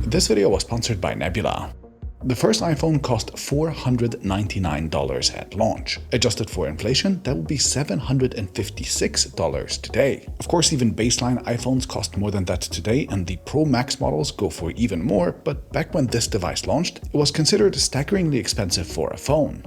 This video was sponsored by Nebula. The first iPhone cost $499 at launch. Adjusted for inflation, that would be $756 today. Of course, even baseline iPhones cost more than that today, and the Pro Max models go for even more, but back when this device launched, it was considered staggeringly expensive for a phone.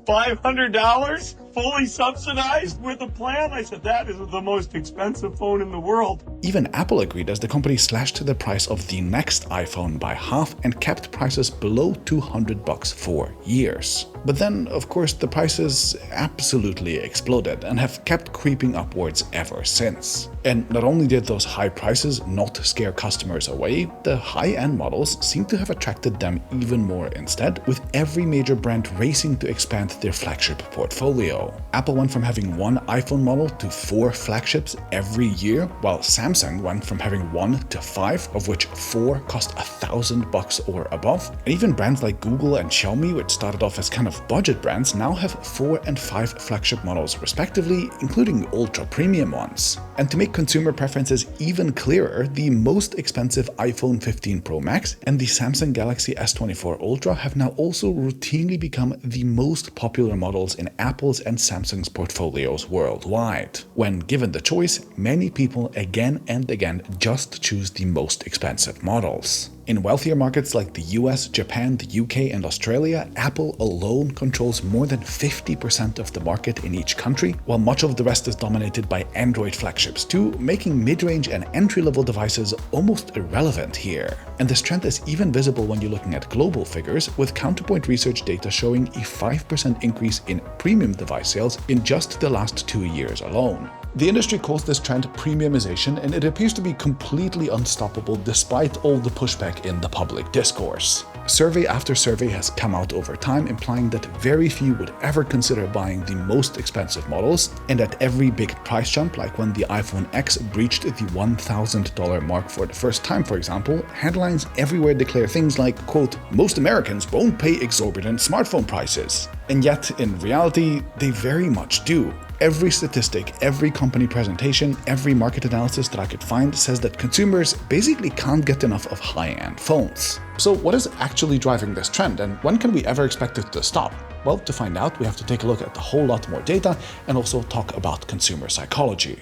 $500 fully subsidized with a plan? I said, that is the most expensive phone in the world. Even Apple agreed, as the company slashed the price of the next iPhone by half and kept prices below $200 for years. But then, of course, the prices absolutely exploded and have kept creeping upwards ever since. And not only did those high prices not scare customers away, the high-end models seem to have attracted them even more instead, with every major brand racing to expand their flagship portfolio. Apple went from having one iPhone model to 4 flagships every year, while Samsung went from having 1 to 5, of which 4 cost $1,000 or above. And even brands like Google and Xiaomi, which started off as kind of budget brands, now have 4 and 5 flagship models respectively, including ultra-premium ones. And to make consumer preferences even clearer, the most expensive iPhone 15 Pro Max and the Samsung Galaxy S24 Ultra have now also routinely become the most popular models in Apple's and Samsung's portfolios worldwide. When given the choice, many people again and again just choose the most expensive models. In wealthier markets like the US, Japan, the UK, and Australia, Apple alone controls more than 50% of the market in each country, while much of the rest is dominated by Android flagships too, making mid-range and entry-level devices almost irrelevant here. And this trend is even visible when you're looking at global figures, with Counterpoint research data showing a 5% increase in premium device sales in just the last 2 years alone. The industry calls this trend premiumization, and it appears to be completely unstoppable despite all the pushback in the public discourse. Survey after survey has come out over time, implying that very few would ever consider buying the most expensive models, and at every big price jump, like when the iPhone X breached the $1,000 mark for the first time, for example, headlines everywhere declare things like, quote, "Most Americans won't pay exorbitant smartphone prices." And yet, in reality, they very much do. Every statistic, every company presentation, every market analysis that I could find says that consumers basically can't get enough of high-end phones. So what is actually driving this trend, and when can we ever expect it to stop? Well, to find out, we have to take a look at a whole lot more data and also talk about consumer psychology.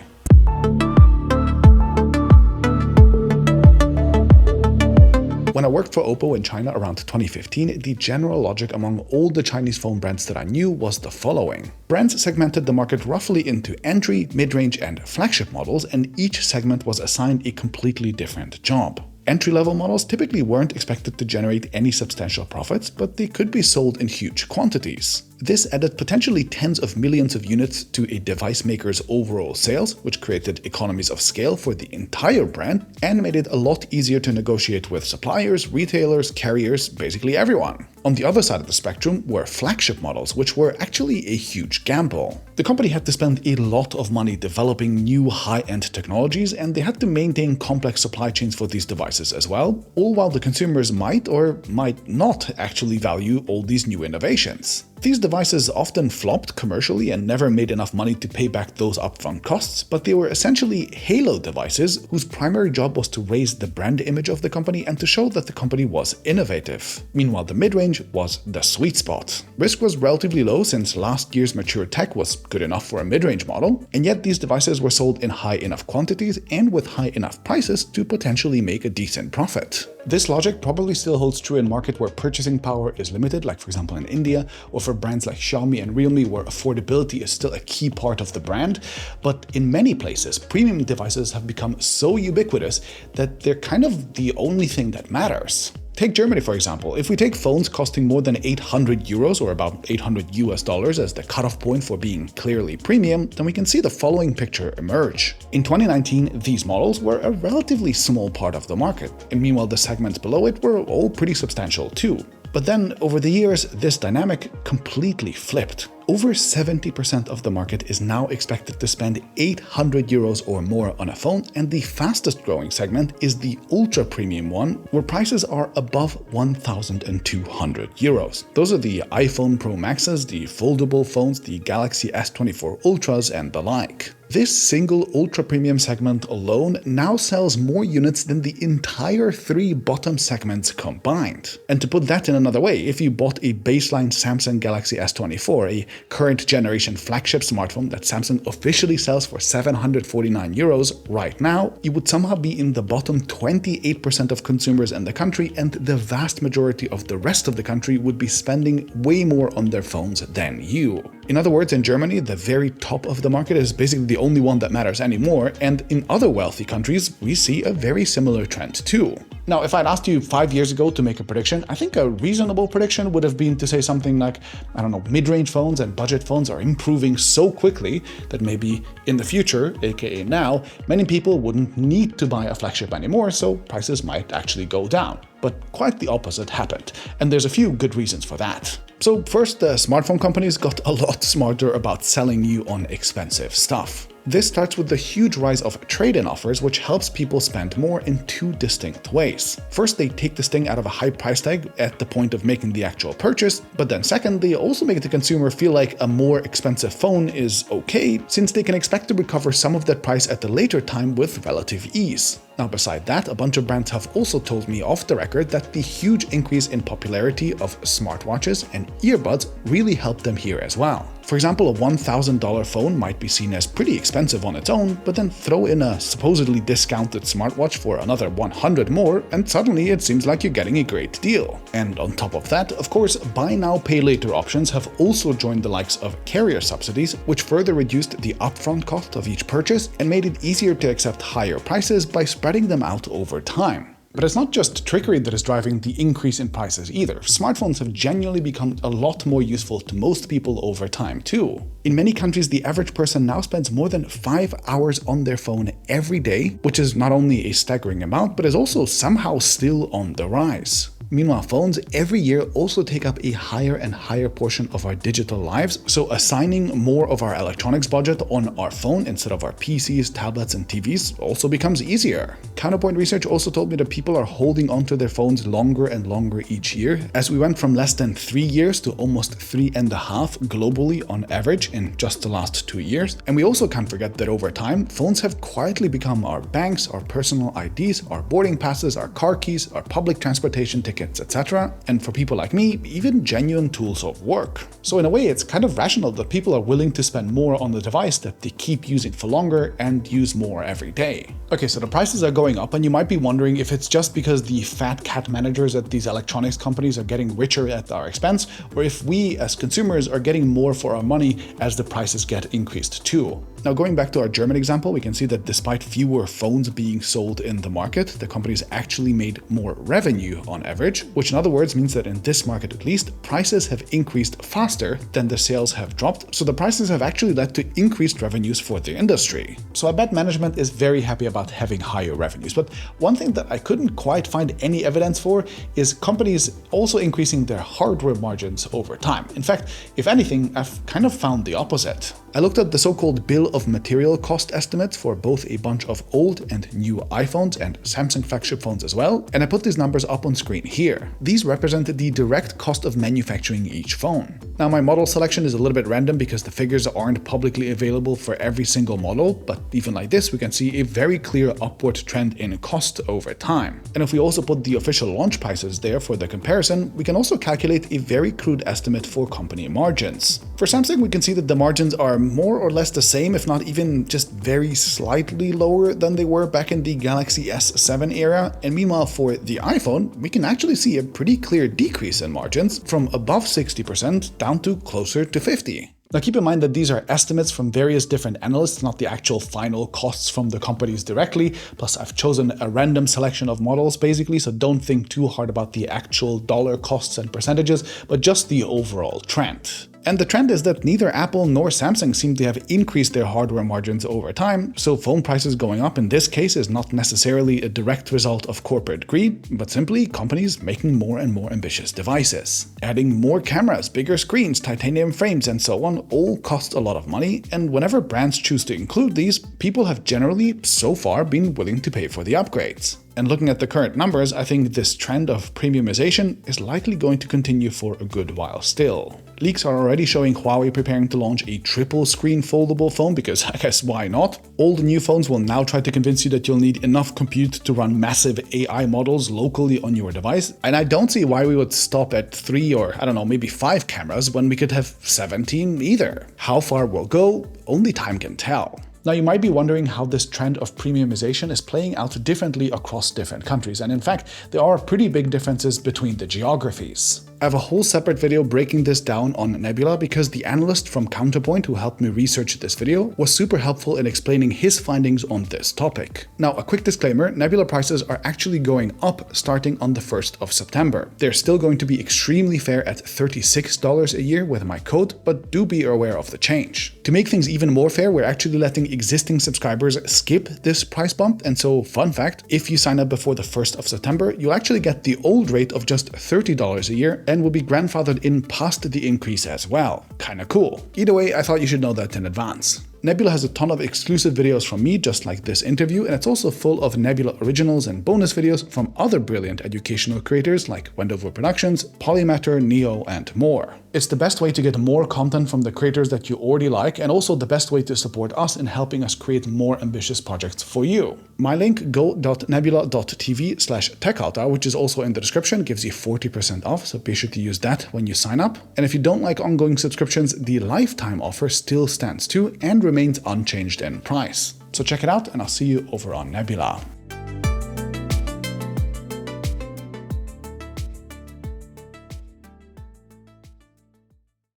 When I worked for Oppo in China around 2015, the general logic among all the Chinese phone brands that I knew was the following. Brands segmented the market roughly into entry, mid-range, and flagship models, and each segment was assigned a completely different job. Entry-level models typically weren't expected to generate any substantial profits, but they could be sold in huge quantities. This added potentially tens of millions of units to a device maker's overall sales, which created economies of scale for the entire brand and made it a lot easier to negotiate with suppliers, retailers, carriers, basically everyone. On the other side of the spectrum were flagship models, which were actually a huge gamble. The company had to spend a lot of money developing new high-end technologies, and they had to maintain complex supply chains for these devices as well, all while the consumers might or might not actually value all these new innovations. These devices often flopped commercially and never made enough money to pay back those upfront costs, but they were essentially halo devices whose primary job was to raise the brand image of the company and to show that the company was innovative. Meanwhile, the mid-range was the sweet spot. Risk was relatively low since last year's mature tech was good enough for a mid-range model, and yet these devices were sold in high enough quantities and with high enough prices to potentially make a decent profit. This logic probably still holds true in markets where purchasing power is limited, like for example in India, or for brands like Xiaomi and Realme where affordability is still a key part of the brand. But in many places, premium devices have become so ubiquitous that they're kind of the only thing that matters. Take Germany, for example. If we take phones costing more than 800 euros or about $800 as the cutoff point for being clearly premium, then we can see the following picture emerge. In 2019, these models were a relatively small part of the market, and meanwhile the segments below it were all pretty substantial too. But then, over the years, this dynamic completely flipped. Over 70% of the market is now expected to spend 800 euros or more on a phone, and the fastest growing segment is the ultra premium one, where prices are above 1,200 euros. Those are the iPhone Pro Maxes, the foldable phones, the Galaxy S24 Ultras, and the like. This single ultra-premium segment alone now sells more units than the entire 3 bottom segments combined. And to put that in another way, if you bought a baseline Samsung Galaxy S24, a current generation flagship smartphone that Samsung officially sells for €749 right now, you would somehow be in the bottom 28% of consumers in the country, and the vast majority of the rest of the country would be spending way more on their phones than you. In other words, in Germany, the very top of the market is basically the only one that matters anymore, and in other wealthy countries, we see a very similar trend too. Now, if I'd asked you 5 years ago to make a prediction, I think a reasonable prediction would have been to say something like, I don't know, mid-range phones and budget phones are improving so quickly that maybe in the future, aka now, many people wouldn't need to buy a flagship anymore, so prices might actually go down. But quite the opposite happened, and there's a few good reasons for that. So first, the smartphone companies got a lot smarter about selling you on expensive stuff. This starts with the huge rise of trade-in offers, which helps people spend more in 2 distinct ways. First, they take the sting out of a high price tag at the point of making the actual purchase, but then second, they also make the consumer feel like a more expensive phone is okay, since they can expect to recover some of that price at a later time with relative ease. Now, beside that, a bunch of brands have also told me off the record that the huge increase in popularity of smartwatches and earbuds really helped them here as well. For example, a $1,000 phone might be seen as pretty expensive on its own, but then throw in a supposedly discounted smartwatch for another 100 more, and suddenly it seems like you're getting a great deal. And on top of that, of course, buy now, pay later options have also joined the likes of carrier subsidies, which further reduced the upfront cost of each purchase and made it easier to accept higher prices by spreading them out over time. But it's not just trickery that is driving the increase in prices either. Smartphones have genuinely become a lot more useful to most people over time too. In many countries, the average person now spends more than 5 hours on their phone every day, which is not only a staggering amount, but is also somehow still on the rise. Meanwhile, phones every year also take up a higher and higher portion of our digital lives, so assigning more of our electronics budget on our phone instead of our PCs, tablets, and TVs also becomes easier. Counterpoint research also told me that people are holding onto their phones longer and longer each year, as we went from less than 3 years to almost 3.5 globally on average in just the last 2 years. And we also can't forget that over time, phones have quietly become our banks, our personal IDs, our boarding passes, our car keys, our public transportation tickets, etc. And for people like me, even genuine tools of work. So in a way, it's kind of rational that people are willing to spend more on the device that they keep using for longer and use more every day. Okay, so the prices are going up, and you might be wondering if it's just because the fat cat managers at these electronics companies are getting richer at our expense, or if we as consumers are getting more for our money as the prices get increased too. Now, going back to our German example, we can see that despite fewer phones being sold in the market, the companies actually made more revenue on average, which in other words means that in this market at least, prices have increased faster than the sales have dropped, so the prices have actually led to increased revenues for the industry. So I bet management is very happy about having higher revenues, but one thing that I couldn't quite find any evidence for is companies also increasing their hardware margins over time. In fact, if anything, I've kind of found the opposite. I looked at the so-called bill of material cost estimates for both a bunch of old and new iPhones and Samsung flagship phones as well, and I put these numbers up on screen here. These represent the direct cost of manufacturing each phone. Now, my model selection is a little bit random because the figures aren't publicly available for every single model, but even like this, we can see a very clear upward trend in cost over time. And if we also put the official launch prices there for the comparison, we can also calculate a very crude estimate for company margins. For Samsung, we can see that the margins are more or less the same, if not even just very slightly lower than they were back in the Galaxy S7 era. And meanwhile, for the iPhone, we can actually see a pretty clear decrease in margins from above 60% down to closer to 50%. Now keep in mind that these are estimates from various different analysts, not the actual final costs from the companies directly. Plus, I've chosen a random selection of models basically, so don't think too hard about the actual dollar costs and percentages, but just the overall trend. And the trend is that neither Apple nor Samsung seem to have increased their hardware margins over time, so phone prices going up in this case is not necessarily a direct result of corporate greed, but simply companies making more and more ambitious devices. Adding more cameras, bigger screens, titanium frames, and so on all cost a lot of money, and whenever brands choose to include these, people have generally, so far, been willing to pay for the upgrades. And looking at the current numbers, I think this trend of premiumization is likely going to continue for a good while still. Leaks are already showing Huawei preparing to launch a triple-screen foldable phone because I guess why not? All the new phones will now try to convince you that you'll need enough compute to run massive AI models locally on your device, and I don't see why we would stop at 3 or, I don't know, maybe 5 cameras when we could have 17 either. How far we'll go, only time can tell. Now, you might be wondering how this trend of premiumization is playing out differently across different countries, and in fact, there are pretty big differences between the geographies. I have a whole separate video breaking this down on Nebula because the analyst from Counterpoint who helped me research this video was super helpful in explaining his findings on this topic. Now, a quick disclaimer, Nebula prices are actually going up starting on the 1st of September. They're still going to be extremely fair at $36 a year with my code, but do be aware of the change. To make things even more fair, we're actually letting existing subscribers skip this price bump, and so fun fact, if you sign up before the 1st of September, you'll actually get the old rate of just $30 a year and will be grandfathered in past the increase as well. Kinda cool. Either way, I thought you should know that in advance. Nebula has a ton of exclusive videos from me, just like this interview, and it's also full of Nebula originals and bonus videos from other brilliant educational creators like Wendover Productions, Polymatter, Neo, and more. It's the best way to get more content from the creators that you already like, and also the best way to support us in helping us create more ambitious projects for you. My link, go.nebula.tv/TechAltar, which is also in the description, gives you 40% off, so be sure to use that when you sign up. And if you don't like ongoing subscriptions, the lifetime offer still stands too and remains unchanged in price. So check it out, and I'll see you over on Nebula.